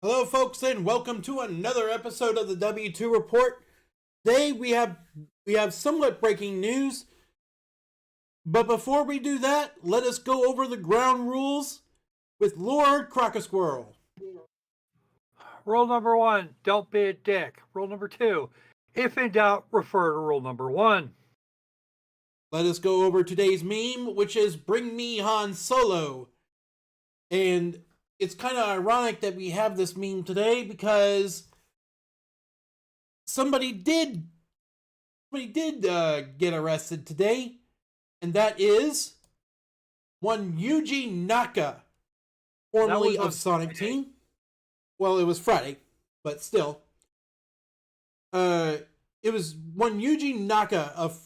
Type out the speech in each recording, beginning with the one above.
Hello, folks, and welcome to another episode of the W2 Report. Today we have somewhat breaking news, but before we do that, let us go over the ground rules with Lord Crocosquirrel. Rule number 1, don't be a dick. Rule number 2, if in doubt, refer to rule number 1. Let us go over today's meme, which is Bring Me Han Solo. And it's kind of ironic that we have this meme today because somebody did get arrested today, and that is one Yuji Naka, formerly of Sonic Team. Well, it was Friday, but still. It was one Yuji Naka of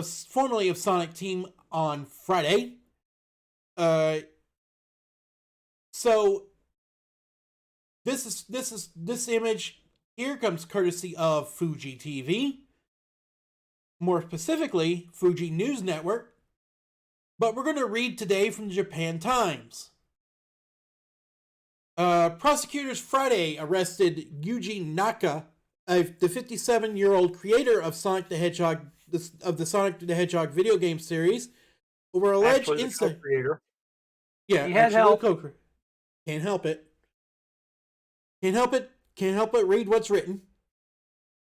formerly of Sonic Team on Friday. So this image here comes courtesy of Fuji TV, more specifically Fuji News Network. But we're going to read today from the Japan Times. Prosecutors Friday arrested Yuji Naka, the 57-year-old creator of Sonic the Hedgehog, of the Sonic the Hedgehog video game series, over alleged insider. Yeah, he had help. Can't help it. Can't help it. Read what's written.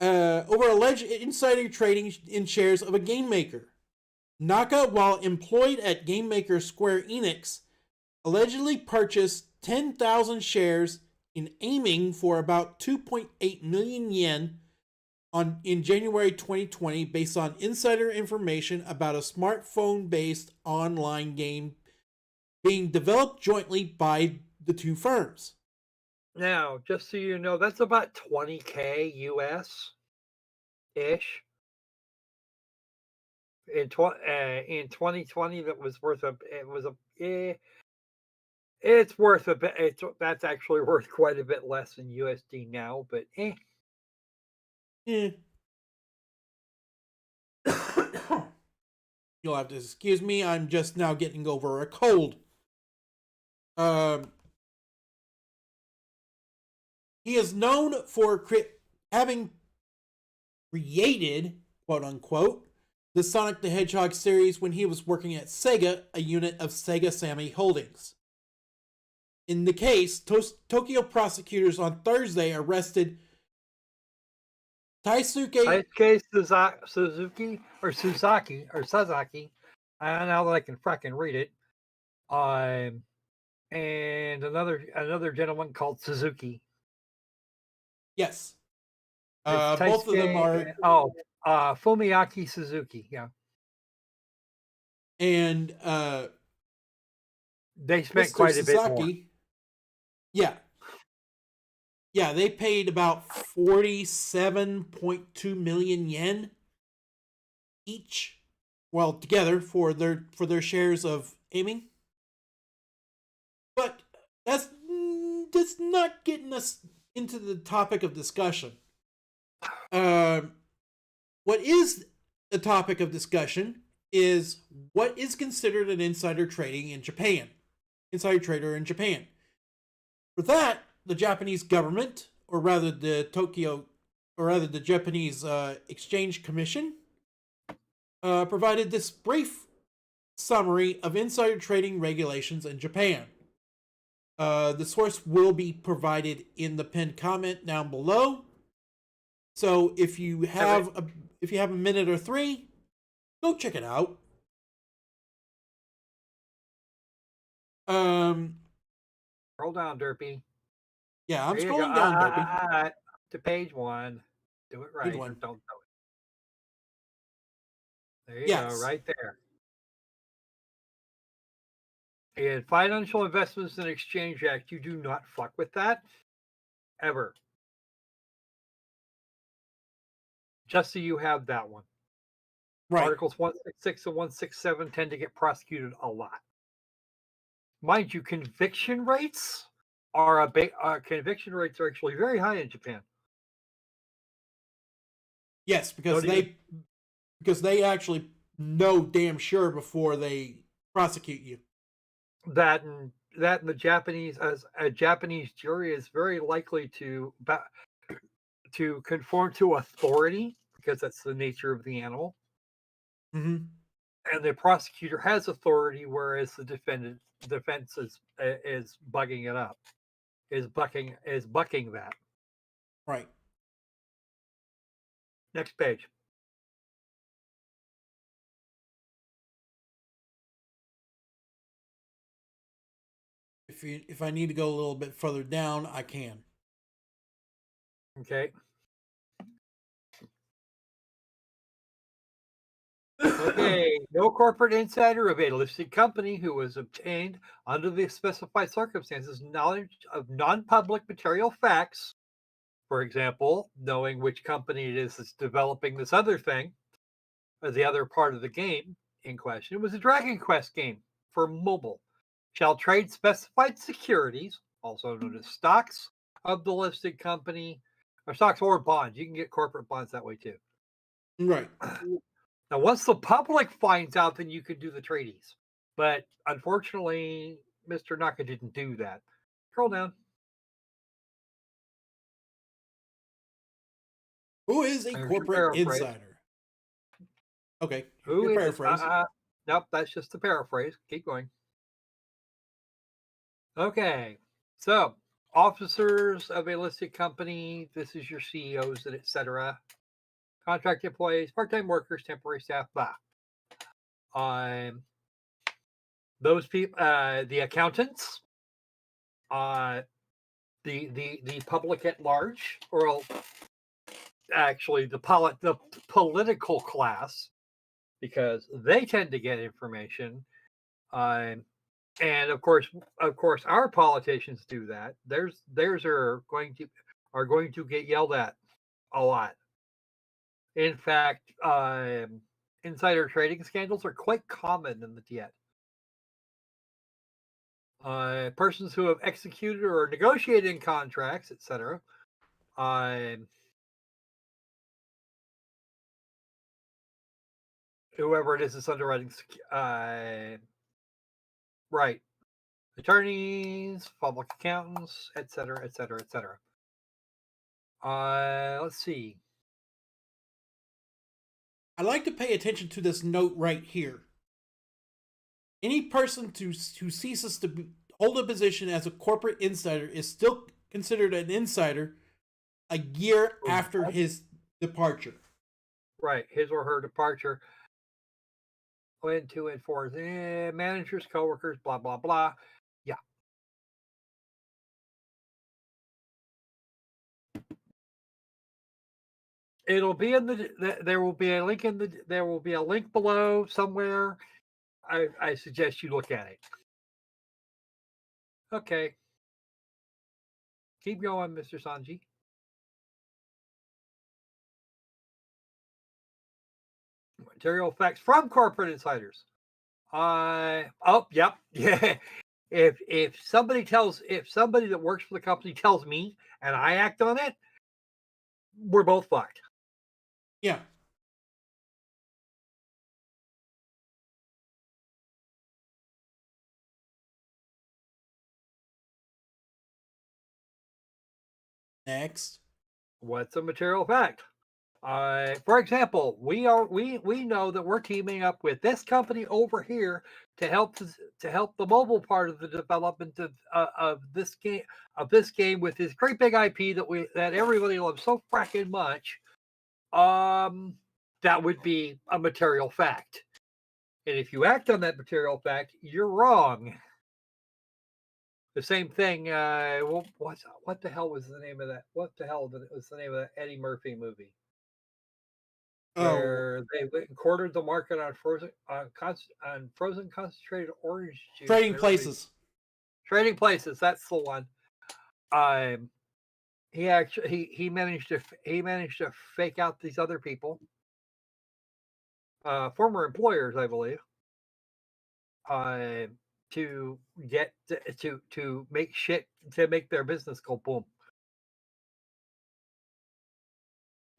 Over alleged insider trading in shares of a game maker. Naka, while employed at game maker Square Enix, allegedly purchased 10,000 shares in aiming for about 2.8 million yen in January 2020 based on insider information about a smartphone-based online game being developed jointly by the two firms. Now, just so you know, that's about $20K US-ish. In 2020, that was worth it's worth a bit. That's actually worth quite a bit less than USD now, but You'll have to excuse me. I'm just now getting over a cold. He is known for having created, quote unquote, the Sonic the Hedgehog series when he was working at Sega, a unit of Sega Sammy Holdings. In the case, Tokyo prosecutors on Thursday arrested Taisuke Suzaki, now that I can frickin' read it, and another gentleman called Suzuki. Yes. Both of them are... Fumiaki Suzuki, yeah. And they spent quite a bit more. Yeah. Yeah, they paid about 47.2 million yen each, well, together for their shares of aiming. But that's not getting us into the topic of discussion. What is the topic of discussion is what is considered an insider trading in Japan. Insider trader in Japan. For that, the Japanese government, or rather the Japanese Exchange Commission, provided this brief summary of insider trading regulations in Japan. The source will be provided in the pinned comment down below. So if you have a minute or three, go check it out. Scroll down, Derpy. Yeah, I'm scrolling down, Derpy. To page 1. Do it right. Don't do it. There you go, right there. In Financial Investments and Exchange Act, you do not fuck with that. Ever. Just so you have that one. Right. Articles 166 and 167 tend to get prosecuted a lot. Mind you, conviction rates are actually very high in Japan. Yes, because they actually know damn sure before they prosecute you. That, and that and the Japanese, as a Japanese jury, is very likely to conform to authority because that's the nature of the animal, Mm-hmm. and the prosecutor has authority, whereas the defense is bugging it up, is bucking that. Right. Next page. If I need to go a little bit further down, I can. Okay. Okay, no corporate insider of a listed company who was obtained under the specified circumstances knowledge of non-public material facts. For example, knowing which company it is that's developing this other thing, or the other part of the game in question. It was a Dragon Quest game for mobile. Shall trade specified securities, also known as stocks of the listed company, or stocks or bonds. You can get corporate bonds that way too. Right. Now, once the public finds out, then you can do the tradies. But unfortunately, Mr. Naka didn't do that. Scroll down. Who is a There's your corporate paraphrase. insider? Okay. Who Your is? paraphrase. Nope, that's just the paraphrase. Keep going. Okay. So, officers of a listed company, this is your CEOs, and etc. Contract employees, part-time workers, temporary staff, blah. Those people, the accountants, the public at large, or actually the political class, because they tend to get information. And of course, our politicians do that. Theirs are going to get yelled at a lot. In fact, insider trading scandals are quite common in the Diet. Persons who have executed or negotiated contracts, etc. Whoever it is that's underwriting, right? Attorneys, public accountants, etc., etc., etc. Let's see. I like to pay attention to this note right here. Any person who ceases to hold a position as a corporate insider is still considered an insider a year after his departure. Right, his or her departure. Went to enforce managers, coworkers, blah blah blah. Yeah. It'll be in there will be a link there will be a link below somewhere. I suggest you look at it. Okay. Keep going, Mr. Sanji. Material facts from corporate insiders. Oh, yep. Yeah. If somebody that works for the company tells me and I act on it, we're both fucked. Yeah. Next. What's a material fact? For example, we know that we're teaming up with this company over here to help the mobile part of the development of this game with this great big IP that everybody loves so fracking much. That would be a material fact, and if you act on that material fact, you're wrong. The same thing. What the hell was the name of that? What the hell was the name of that Eddie Murphy movie? Oh, Where they went and quartered the market on frozen concentrated orange juice. Trading Places. Trading Places. That's the one. He managed to fake out these other people, former employers, I believe, to get to make their business go boom.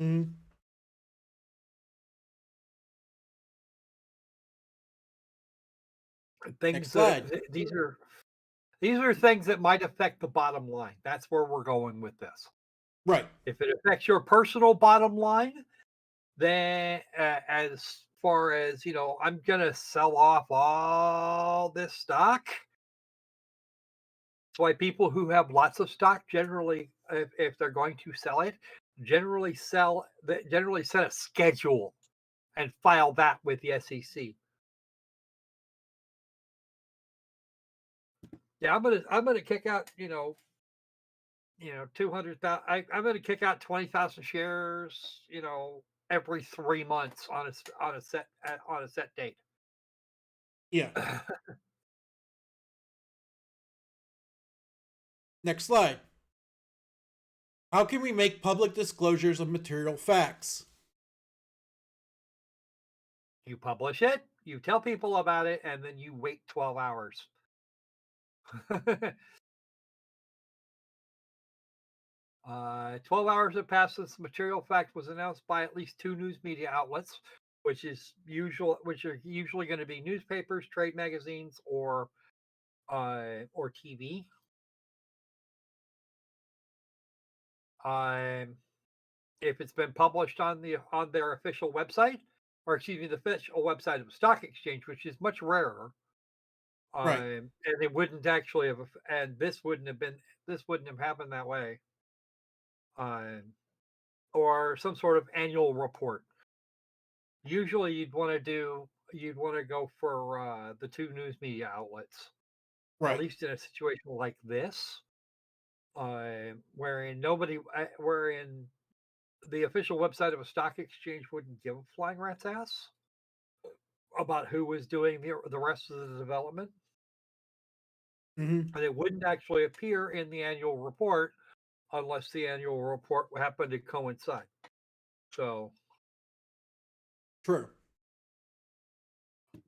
Mm-hmm. Things Next slide. these are These are things that might affect the bottom line. That's where we're going with this. Right. If it affects your personal bottom line, then as far as, I'm going to sell off all this stock. That's why people who have lots of stock generally, if they're going to sell it, generally set a schedule and file that with the SEC. Yeah, I'm gonna kick out 200,000. I'm gonna kick out 20,000 shares every 3 months on a set date. Yeah. Next slide. How can we make public disclosures of material facts? You publish it, you tell people about it, and then you wait 12 hours. 12 hours have passed since the material fact was announced by at least 2 news media outlets, which are usually going to be newspapers, trade magazines, or TV. If it's been published on their official website, or excuse me, the official website of the stock exchange, which is much rarer. Right. And it wouldn't actually have, and this wouldn't have happened that way. Or some sort of annual report. Usually, you'd want to go for the 2 news media outlets, Right. at least in a situation like this, wherein the official website of a stock exchange wouldn't give a flying rat's ass about who was doing the rest of the development. Mm-hmm. And it wouldn't actually appear in the annual report unless the annual report happened to coincide. So, True.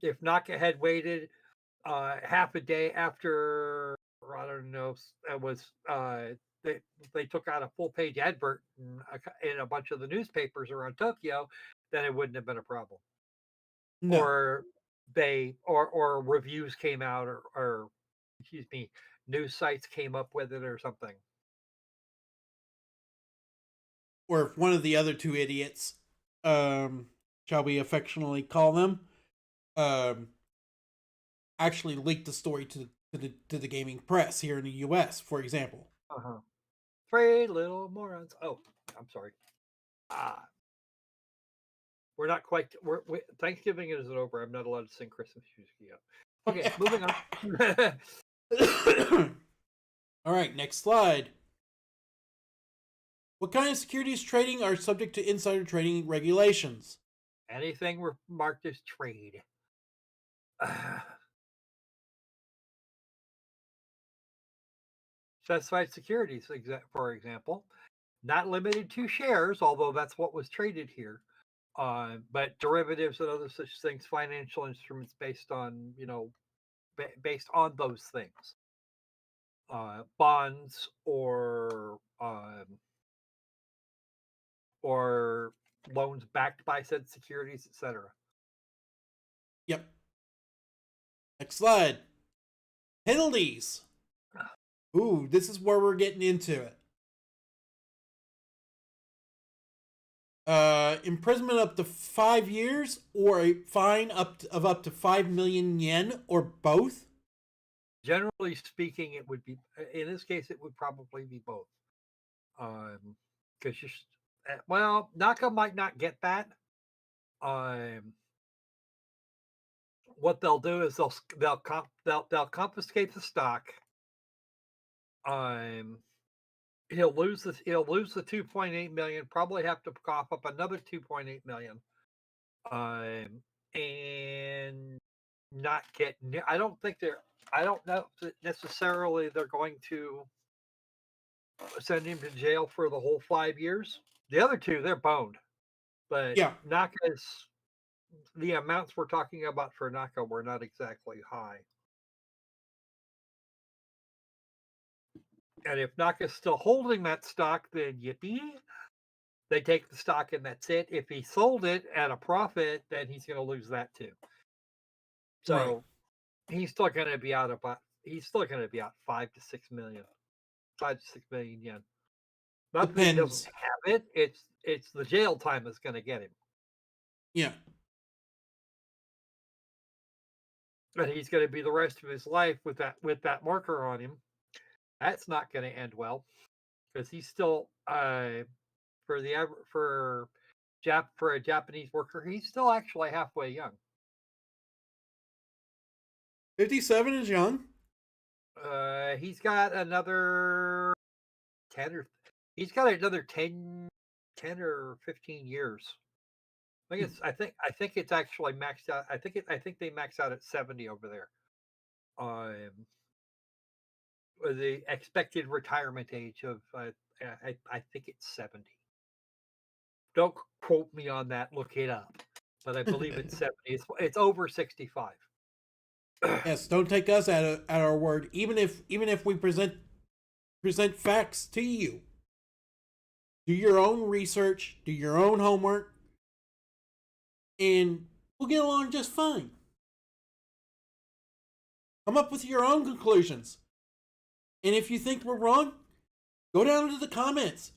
if Naka had waited half a day after, I don't know, it was they took out a full page advert in a bunch of the newspapers around Tokyo, then it wouldn't have been a problem. No. Or or reviews came out, or excuse me, news sites came up with it or something. Or if one of the other 2 idiots, shall we affectionately call them, actually leaked the story to the gaming press here in the U.S., for example. 3 little morons. Oh, I'm sorry. We're not quite. Thanksgiving isn't over. I'm not allowed to sing Christmas music yet. Okay, moving on. All right, next slide. What kind of securities trading are subject to insider trading regulations? Anything marked as trade. Specified securities, for example, not limited to shares, although that's what was traded here, but derivatives and other such things, financial instruments based on those things, bonds or loans backed by said securities, etc. Yep. Next slide. Penalties. Ooh, this is where we're getting into it. Imprisonment up to 5 years, or a fine up to 5 million yen, or both. Generally speaking, it would be, in this case, it would probably be both. Because Naka might not get that. What they'll do is they'll confiscate the stock. He'll lose the 2.8 million. Probably have to cough up another 2.8 million. And not get. I don't know if necessarily they're going to send him to jail for the whole 5 years. The other 2, they're boned. But yeah, the amounts we're talking about for Naka were not exactly high. And if Naka's still holding that stock, then yippee. They take the stock and that's it. If he sold it at a profit, then he's going to lose that too. So he's still going to be out of he's still going to be out 5 to 6 million yen. Not that he doesn't Depends. have it. It's the jail time that's going to get him. Yeah. And he's going to be the rest of his life with that marker on him. That's not going to end well because he's still for a Japanese worker, he's still actually halfway young. 57 is young. He's got another 10 or he's got another 10 or 15 years. I think it's actually maxed out. I think they max out at 70 over there. The expected retirement age of I think it's 70. Don't quote me on that. Look it up. But I believe it's 70. It's over 65. Yes, don't take us at our word. Even if we present facts to you, do your own research, do your own homework, and we'll get along just fine. Come up with your own conclusions. And if you think we're wrong, go down into the comments.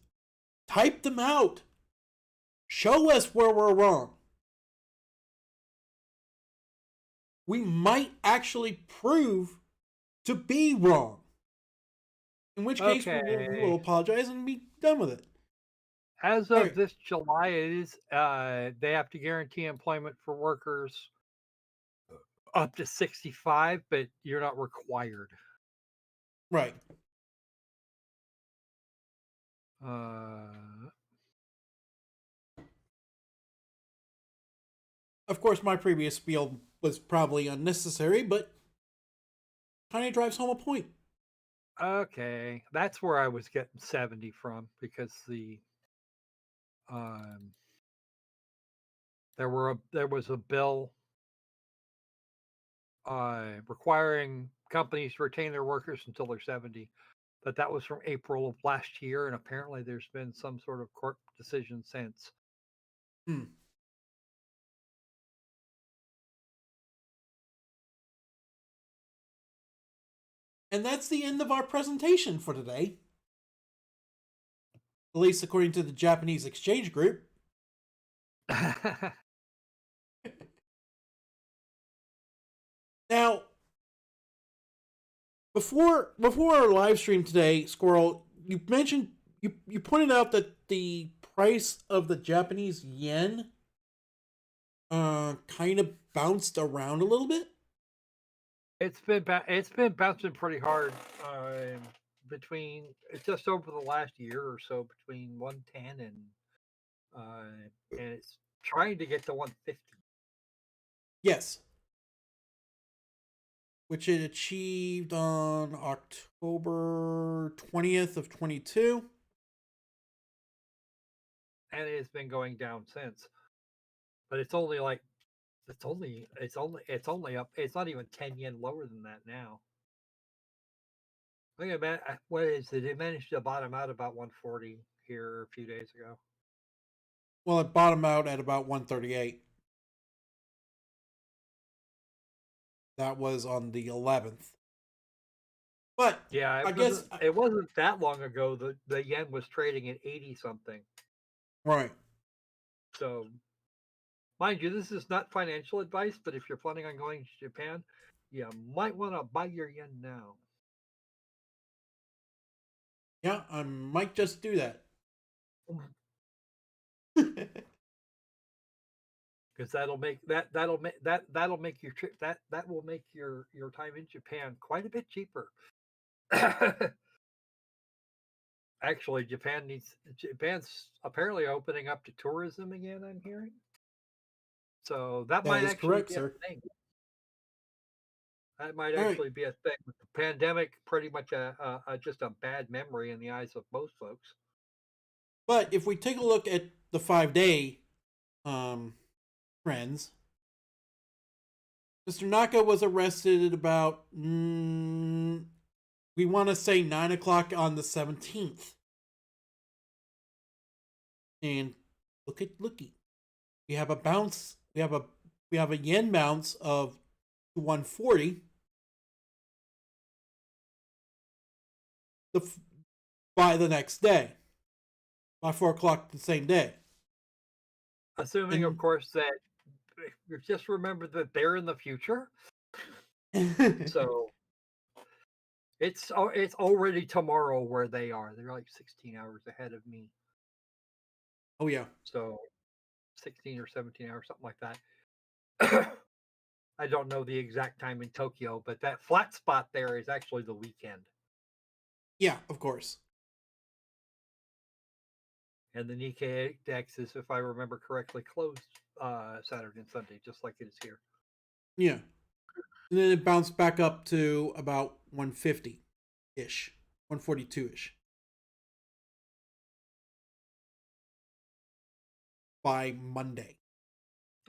Type them out. Show us where we're wrong. We might actually prove to be wrong. In which case, we will apologize and be done with it. As of this July, it is they have to guarantee employment for workers up to 65, but you're not required. Right. Of course, my previous spiel was probably unnecessary, but kind of drives home a point. Okay, that's where I was getting 70 from because there was a bill requiring companies to retain their workers until they're 70, but that was from April of last year, and apparently there's been some sort of court decision since. And that's the end of our presentation for today. At least according to the Japanese exchange group. Now, before our live stream today, Squirrel, you mentioned you pointed out that the price of the Japanese yen kind of bounced around a little bit. It's been bouncing pretty hard between just over the last year or so between 110 and it's trying to get to 150. Yes. Which it achieved on October 20th of 22. And it has been going down since. But it's only up. It's not even 10 yen lower than that now. I think what is it? It managed to bottom out about 140 here a few days ago. Well, it bottomed out at about 138. That was on the 11th. But yeah, I guess it wasn't that long ago that the yen was trading at 80 something. Right. So, mind you, this is not financial advice, but if you're planning on going to Japan, you might want to buy your yen now. Yeah, I might just do that. Because that'll make your trip that will make your time in Japan quite a bit cheaper. Actually, Japan's apparently opening up to tourism again, I'm hearing. So that might actually correct, be sir. a thing. That might actually be a thing. With the pandemic, pretty much just a bad memory in the eyes of most folks. But if we take a look at the 5-day trends, Mr. Naka was arrested at about we want to say 9 o'clock on the 17th. And looky. We have a bounce. We have a yen bounce of 140. by the next day, by 4 o'clock the same day. Assuming, of course, that you just remember that they're in the future. So it's already tomorrow where they are. They're like 16 hours ahead of me. Oh yeah. So 16 or 17 hours, something like that. I don't know the exact time in Tokyo, but that flat spot there is actually the weekend. Yeah, of course. And the Nikkei Index is, if I remember correctly, closed Saturday and Sunday, just like it is here. Yeah. And then it bounced back up to about 150-ish, 142-ish. By Monday.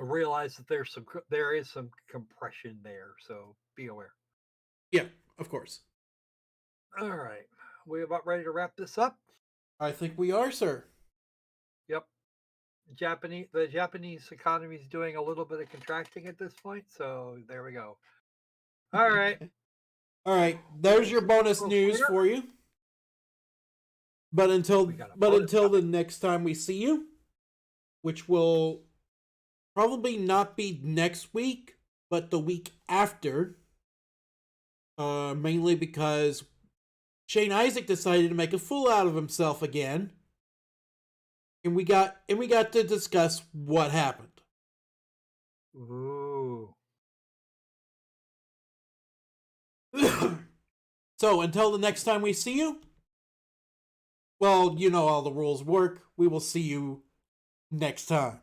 I realize that there is some compression there, so be aware. Yeah, of course. All right. We about ready to wrap this up? I think we are, sir. Yep. The Japanese economy is doing a little bit of contracting at this point, so there we go. All right. All right. There's your bonus news for you. But until the next time we see you, which will probably not be next week, but the week after, mainly because Shane Isaac decided to make a fool out of himself again, and we got to discuss what happened. Ooh. So until the next time we see you, well, you know how the rules work. We will see you next time.